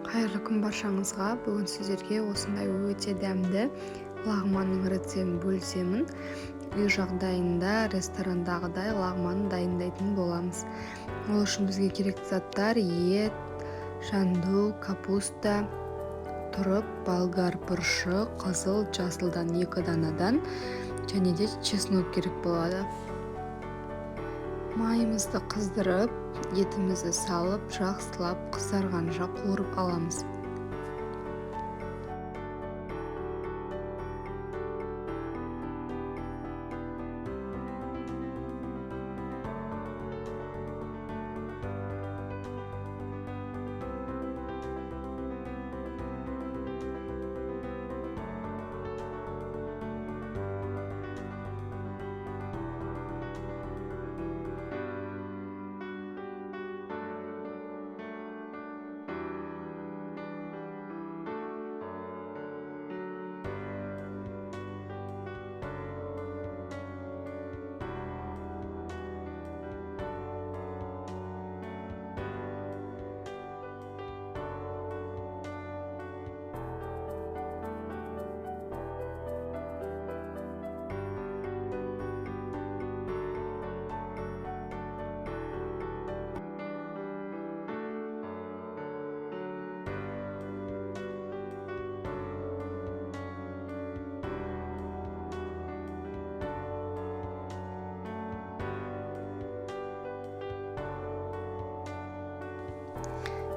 Қайырлы күн баршаңызға. Бүгін сіздерге осындай өте дәмді лагманның рецептін бөлісемін. Үй жағдайында ресторандағыдай лагманды дайындайтын боламыз. Ол үшін бізге керекті заттар: ет, жанду, капуста, тұрып, болгар бұрышы, қызыл, жасылдан 2 данадан және де чеснок керек болады. Майымызды қыздырып, етімізді салып, жақсылап қызарғанша қуырып аламыз.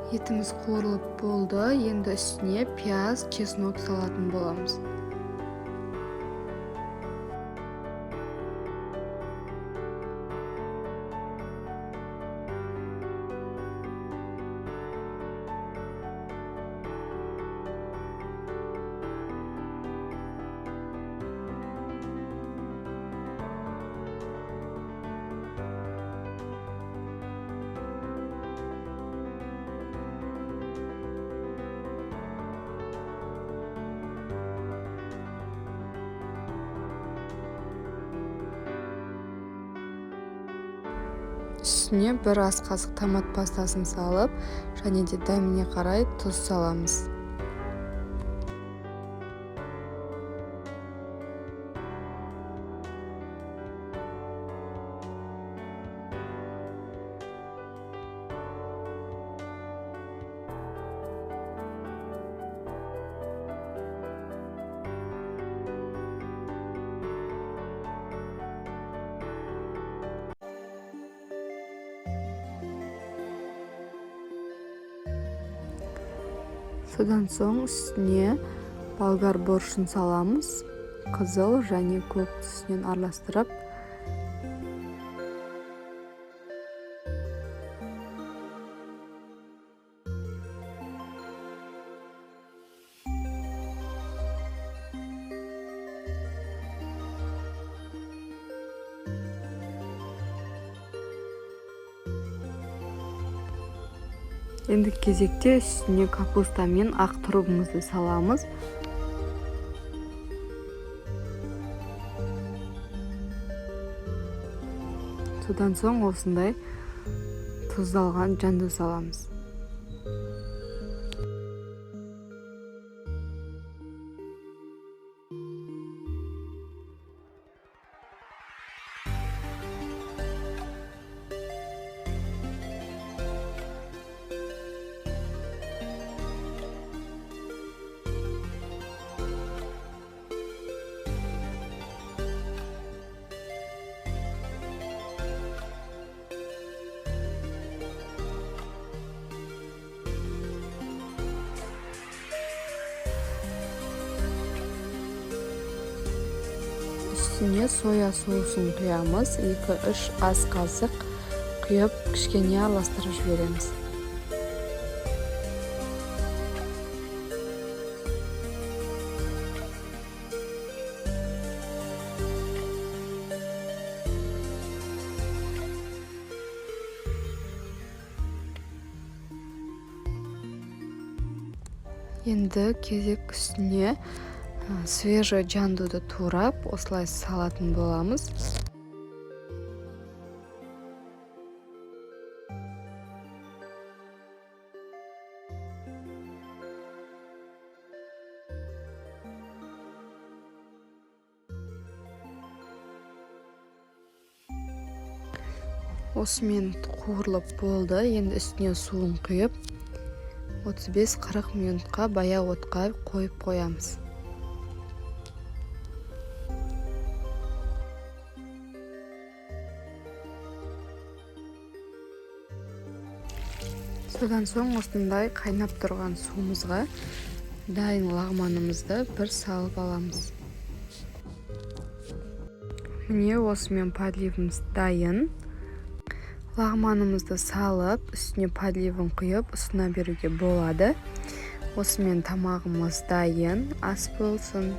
Етіміз қуырылып болды. Енді үстіне пияз, чеснок салатын боламыз. Үстіне 1 ас қасық томат пастасын салып, және де дәміне қарай тұз саламыз. Содан соң үстіне болгар бұрышын саламыз. Қызыл және көк түсінен араластырып, енді кезекте үстіне капуста мен ақ тұрыбымызды саламыз. Содан соң осындай тұздалған жанду саламыз. Үстіне соя соусын құямыз. 2-3 ас қасық құйып, кішкене араластырып жібереміз. Енді кезек үстіне свежий жандуды турап, осылай салатын боламыз. Осымен қуырылып болды. Енді үстіне суын құйып 35-40 минутқа баяу отқа қойып қоямыз. Содан соң осындай қайнап тұрған суымызға дайын лагманымызды бір салып аламыз. Міне осымен подливіміз дайын. Лагманымызды салып, үстіне подливін құйып, ұсына беруге болады. Осымен тамағымыз дайын. Ас болсын.